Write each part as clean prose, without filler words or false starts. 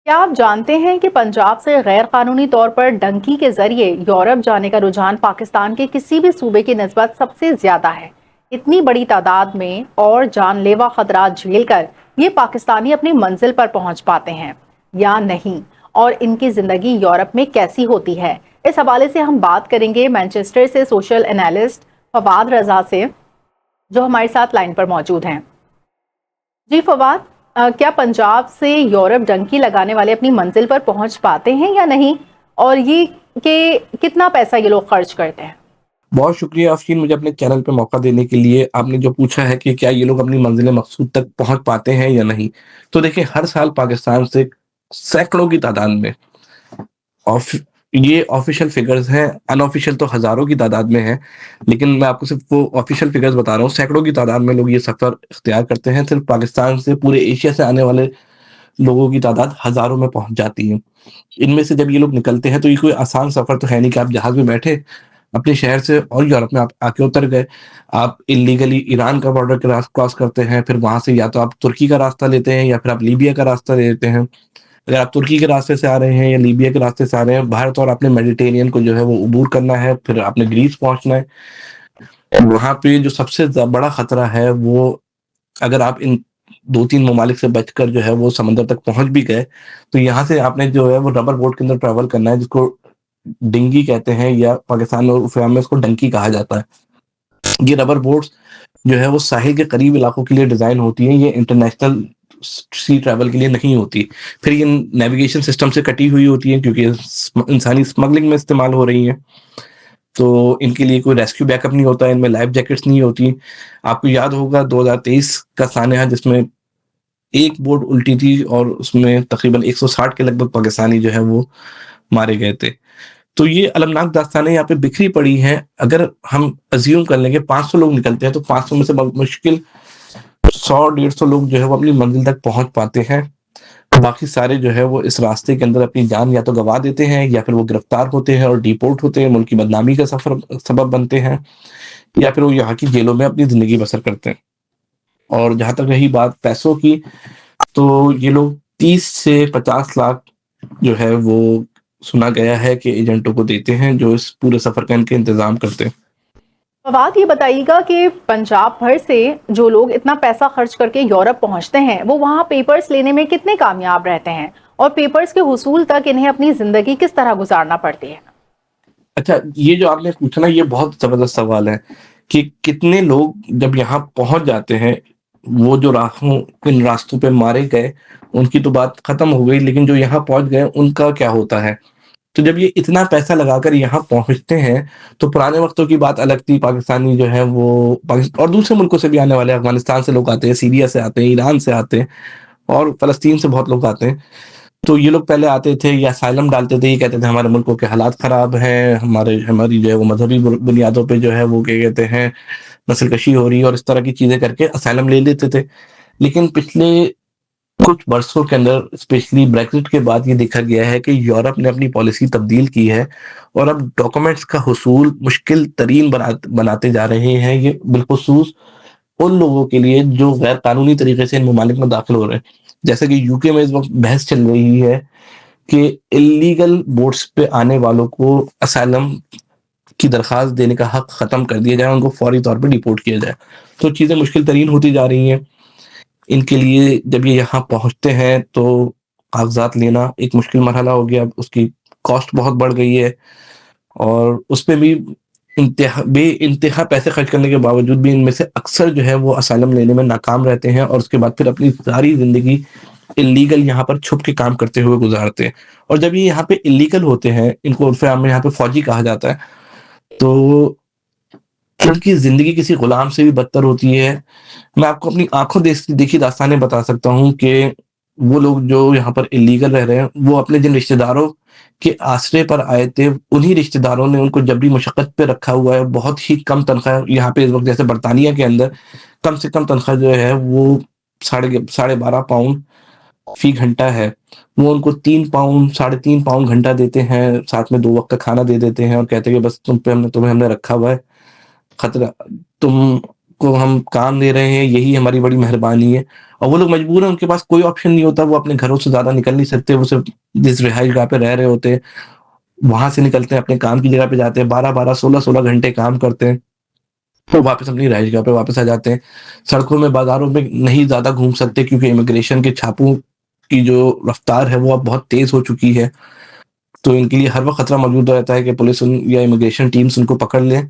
کیا آپ جانتے ہیں کہ پنجاب سے غیر قانونی طور پر ڈنکی کے ذریعے یورپ جانے کا رجحان پاکستان کے کسی بھی صوبے کی نسبت سب سے زیادہ ہے؟ اتنی بڑی تعداد میں اور جان لیوا خطرات جھیل کر یہ پاکستانی اپنی منزل پر پہنچ پاتے ہیں یا نہیں، اور ان کی زندگی یورپ میں کیسی ہوتی ہے؟ اس حوالے سے ہم بات کریں گے مانچسٹر سے سوشل انالسٹ فواد رضا سے، جو ہمارے ساتھ لائن پر موجود ہیں۔ جی فواد، کیا پنجاب سے یورپ ڈنکی لگانے والے اپنی منزل پر پہنچ پاتے ہیں یا نہیں؟ اور یہ کہ کتنا پیسہ یہ لوگ خرچ کرتے ہیں؟ بہت شکریہ افشین، مجھے اپنے چینل پہ موقع دینے کے لیے۔ آپ نے جو پوچھا ہے کہ کیا یہ لوگ اپنی منزل مقصود تک پہنچ پاتے ہیں یا نہیں، تو دیکھیں ہر سال پاکستان سے سینکڑوں کی تعداد میں، یہ آفیشیل فگرز ہیں، ان آفیشیل تو ہزاروں کی تعداد میں ہیں، لیکن میں آپ کو صرف وہ آفیشیل فگرز بتا رہا ہوں، سینکڑوں کی تعداد میں لوگ یہ سفر اختیار کرتے ہیں۔ صرف پاکستان سے پورے ایشیا سے آنے والے لوگوں کی تعداد ہزاروں میں پہنچ جاتی ہے۔ ان میں سے جب یہ لوگ نکلتے ہیں تو یہ کوئی آسان سفر تو ہے نہیں کہ آپ جہاز میں بیٹھے اپنے شہر سے اور یورپ میں آپ آ کے اتر گئے۔ آپ انلیگلی ایران کا بارڈر کراس کرتے ہیں، پھر وہاں سے یا تو آپ ترکی کا راستہ لیتے ہیں یا پھر آپ لیبیا کا راستہ لیتے ہیں۔ اگر آپ ترکی کے راستے سے آ رہے ہیں یا لیبیا کے راستے سے آ رہے ہیں، باہر تو آپ نے میڈیٹرینین کو جو ہے وہ عبور کرنا ہے، پھر آپ نے گریس پہنچنا ہے۔ وہاں پہ جو سب سے بڑا خطرہ ہے وہ، اگر آپ ان دو تین ممالک سے بچ کر جو ہے وہ سمندر تک پہنچ بھی گئے، تو یہاں سے آپ نے جو ہے وہ ربر بوٹ کے اندر ٹریول کرنا ہے، جس کو ڈنگی کہتے ہیں، یا پاکستان اور عرف عام میں اس کو ڈنکی کہا جاتا ہے۔ یہ ربر بوٹس جو ہے وہ ساحل کے قریب علاقوں کے لیے ڈیزائن ہوتی ہیں، یہ انٹرنیشنل سی ٹریول کے لیے نہیں ہوتی۔ پھر یہ نیویگیشن سسٹم سے کٹی ہوئی ہوتی ہیں کیونکہ انسانی اسمگلنگ میں استعمال ہو رہی ہیں، تو ان کے لیے کوئی ریسکیو بیک اپ نہیں ہوتا، ان میں لائف جیکٹس نہیں ہوتی۔ آپ کو یاد ہوگا 2023 کا سانحہ جس میں ایک بوٹ الٹی تھی اور اس میں تقریباً 160 کے لگ بھگ پاکستانی جو ہے وہ مارے گئے تھے۔ تو یہ المناک داستانیں یہاں پہ بکھری پڑی ہیں۔ اگر ہم ازیوم کر لیں کہ 500 لوگ نکلتے ہیں تو 500 میں سے بہت مشکل 100-150 لوگ جو ہے وہ اپنی منزل تک پہنچ پاتے ہیں۔ باقی سارے جو ہے وہ اس راستے کے اندر اپنی جان یا تو گوا دیتے ہیں، یا پھر وہ گرفتار ہوتے ہیں اور ڈیپورٹ ہوتے ہیں، ملک کی بدنامی کا سبب بنتے ہیں، یا پھر وہ یہاں کی جیلوں میں اپنی زندگی بسر کرتے ہیں۔ اور جہاں تک رہی بات پیسوں کی، تو یہ لوگ 30 سے 50 لاکھ جو ہے وہ سنا گیا ہے کہ ایجنٹوں کو دیتے ہیں، جو اس پورے سفر کا ان کے انتظام کرتے ہیں۔ فواد، یہ بتائیے گا کہ پنجاب بھر سے جو لوگ اتنا پیسہ خرچ کر کے یورپ پہنچتے ہیں وہ وہاں پیپرز لینے میں کتنے کامیاب رہتے ہیں، اور پیپرز کے حصول تک انہیں اپنی زندگی کس طرح گزارنا پڑتی ہے؟ اچھا، یہ جو آپ نے پوچھا نا، یہ بہت زبردست سوال ہے کہ کتنے لوگ جب یہاں پہنچ جاتے ہیں، وہ جو ان راستوں پہ مارے گئے ان کی تو بات ختم ہو گئی، لیکن جو یہاں پہنچ گئے ان کا کیا ہوتا ہے؟ تو جب یہ اتنا پیسہ لگا کر یہاں پہنچتے ہیں تو پرانے وقتوں کی بات الگ تھی، پاکستانی جو ہے وہ اور دوسرے ملکوں سے بھی آنے والے، افغانستان سے لوگ آتے ہیں، سیریا سے آتے ہیں، ایران سے آتے ہیں، اور فلسطین سے بہت لوگ آتے ہیں۔ تو یہ لوگ پہلے آتے تھے یا اسائلم ڈالتے تھے، یہ کہتے تھے ہمارے ملکوں کے حالات خراب ہیں، ہماری جو ہے وہ مذہبی بنیادوں پہ جو ہے وہ کیا کہتے ہیں نسل کشی ہو رہی ہے، اور اس طرح کی چیزیں کر کے اسائلم لے لیتے تھے۔ لیکن پچھلے کچھ برسوں کے اندر، اسپیشلی بریکزٹ کے بعد، یہ دیکھا گیا ہے کہ یورپ نے اپنی پالیسی تبدیل کی ہے، اور اب ڈاکومنٹس کا حصول مشکل ترین بناتے جا رہے ہیں، یہ بالخصوص ان لوگوں کے لیے جو غیر قانونی طریقے سے ان ممالک میں داخل ہو رہے ہیں۔ جیسے کہ یو کے میں اس وقت بحث چل رہی ہے کہ اللیگل بوٹس پہ آنے والوں کو اسائلم کی درخواست دینے کا حق ختم کر دیا جائے، ان کو فوری طور پہ ڈیپورٹ کیا جائے۔ تو چیزیں مشکل ترین ہوتی جا رہی ہیں ان کے لیے۔ جب یہ یہاں پہنچتے ہیں تو کاغذات لینا ایک مشکل مرحلہ ہو گیا، اس کی کاسٹ بہت بڑھ گئی ہے، اور اس پہ بھی بے انتہا پیسے خرچ کرنے کے باوجود بھی ان میں سے اکثر جو ہے وہ اسائلم لینے میں ناکام رہتے ہیں، اور اس کے بعد پھر اپنی ساری زندگی اللیگل یہاں پر چھپ کے کام کرتے ہوئے گزارتے ہیں۔ اور جب یہ یہاں پہ اللیگل ہوتے ہیں، ان کو عرف عام میں یہاں پہ فوجی کہا جاتا ہے، تو ان کی زندگی کسی غلام سے بھی بدتر ہوتی ہے۔ میں آپ کو اپنی آنکھوں دیکھی داستانیں بتا سکتا ہوں کہ وہ لوگ جو یہاں پر اللیگل رہ رہے ہیں، وہ اپنے جن رشتہ داروں کے آسرے پر آئے تھے، انہی رشتہ داروں نے ان کو جبری مشقت پہ رکھا ہوا ہے۔ بہت ہی کم تنخواہ یہاں پہ اس وقت، جیسے برطانیہ کے اندر کم سے کم تنخواہ جو ہے وہ 12.5 پاؤنڈ فی گھنٹہ ہے۔ وہ ان کو 3 پاؤنڈ 3.5 پاؤنڈ گھنٹہ دیتے ہیں، ساتھ میں 2 وقت کا کھانا دے دیتے ہیں، اور کہتے ہیں کہ بس تمہیں ہم نے رکھا ہوا ہے، خطرہ تم کو ہم کام دے رہے ہیں یہی ہماری بڑی مہربانی ہے، اور وہ لوگ مجبور ہیں، ان کے پاس کوئی آپشن نہیں ہوتا، وہ اپنے گھروں سے زیادہ نکل نہیں سکتے، وہ صرف جس رہائش گاہ پہ رہ رہے ہوتے ہیں وہاں سے نکلتے ہیں، اپنے کام کی جگہ پہ جاتے ہیں، 12 16 گھنٹے کام کرتے ہیں، تو واپس اپنی رہائش گاہ پہ واپس آ جاتے ہیں۔ سڑکوں میں بازاروں میں نہیں زیادہ گھوم سکتے کیونکہ امیگریشن کے چھاپوں کی جو رفتار ہے وہ اب بہت تیز ہو چکی ہے، تو ان کے لیے ہر وقت خطرہ موجود رہتا ہے کہ پولیس یا امیگریشن ٹیمز ان کو پکڑ لیں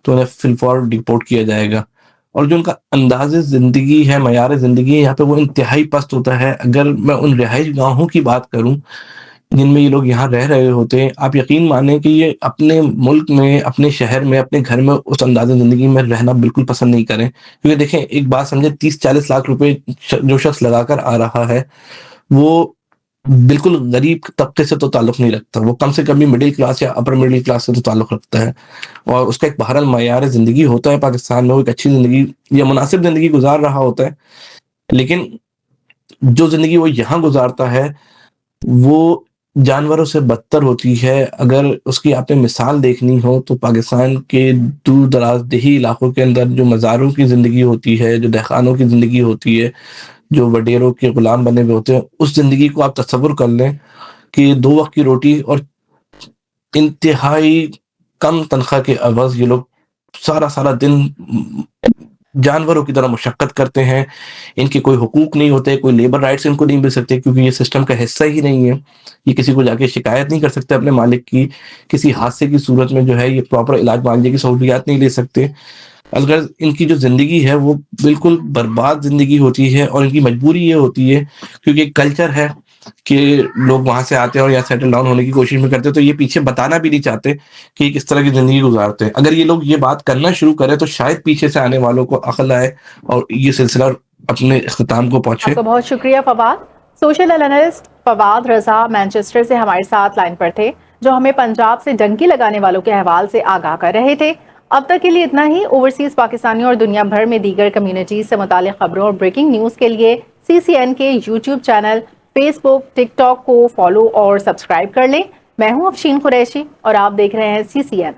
تو انہیں فی الفور ڈپورٹ کیا جائے گا، اور جو ان کا انداز زندگی ہے، معیار زندگی ہے یہاں پہ وہ انتہائی پست ہوتا ہے۔ اگر میں ان رہائش گاہوں کی بات کروں جن میں یہ لوگ یہاں رہ رہے ہوتے ہیں، آپ یقین مانیں کہ یہ اپنے ملک میں، اپنے شہر میں، اپنے گھر میں اس انداز زندگی میں رہنا بالکل پسند نہیں کریں، کیونکہ دیکھیں ایک بات سمجھے، 30 40 لاکھ روپے جو شخص لگا کر آ رہا ہے وہ بالکل غریب طبقے سے تو تعلق نہیں رکھتا، وہ کم سے کم بھی مڈل کلاس یا اپر مڈل کلاس سے تو تعلق رکھتا ہے، اور اس کا ایک بہرحال معیار زندگی ہوتا ہے پاکستان میں، وہ ایک اچھی زندگی یا مناسب زندگی گزار رہا ہوتا ہے، لیکن جو زندگی وہ یہاں گزارتا ہے وہ جانوروں سے بدتر ہوتی ہے۔ اگر اس کی آپ نے مثال دیکھنی ہو تو پاکستان کے دور دراز دیہی علاقوں کے اندر جو مزاروں کی زندگی ہوتی ہے، جو دہقانوں کی زندگی ہوتی ہے، جو وڈیروں کے غلام بنے ہوئے ہوتے ہیں، اس زندگی کو آپ تصور کر لیں کہ 2 وقت کی روٹی اور انتہائی کم تنخواہ کے عوض یہ لوگ سارا سارا دن جانوروں کی طرح مشقت کرتے ہیں، ان کے کوئی حقوق نہیں ہوتے، کوئی لیبر رائٹس ان کو نہیں مل سکتے کیونکہ یہ سسٹم کا حصہ ہی نہیں ہے، یہ کسی کو جا کے شکایت نہیں کر سکتے اپنے مالک کی، کسی حادثے کی صورت میں جو ہے یہ پراپر علاج معالجے کی سہولیات نہیں لے سکتے، اگر ان کی جو زندگی ہے وہ بالکل برباد زندگی ہوتی ہے، اور ان کی مجبوری یہ ہوتی ہے کیونکہ ایک کلچر ہے کہ لوگ وہاں سے آتے ہیں اور یا سیٹل ڈاؤن ہونے کی کوشش میں کرتے ہیں، تو یہ پیچھے بتانا بھی نہیں چاہتے کہ کس طرح کی زندگی گزارتے ہیں۔ اگر یہ لوگ یہ بات کرنا شروع کریں تو شاید پیچھے سے آنے والوں کو عقل آئے اور یہ سلسلہ اپنے اختتام کو پہنچے۔ آپ کا بہت شکریہ فواد۔ سوشل اینالسٹ فواد رضا مینچسٹر سے ہمارے ساتھ لائن پر تھے، جو ہمیں پنجاب سے ڈنکی لگانے والوں کے احوال سے آگاہ کر رہے تھے۔ اب تک کے لیے اتنا ہی۔ اوورسیز پاکستانیوں اور دنیا بھر میں دیگر کمیونٹیز سے متعلق خبروں اور بریکنگ نیوز کے لیے CCN کے YouTube چینل، فیس بک، ٹک ٹاک کو فالو اور سبسکرائب کر لیں۔ میں ہوں افشین قریشی اور آپ دیکھ رہے ہیں CCN۔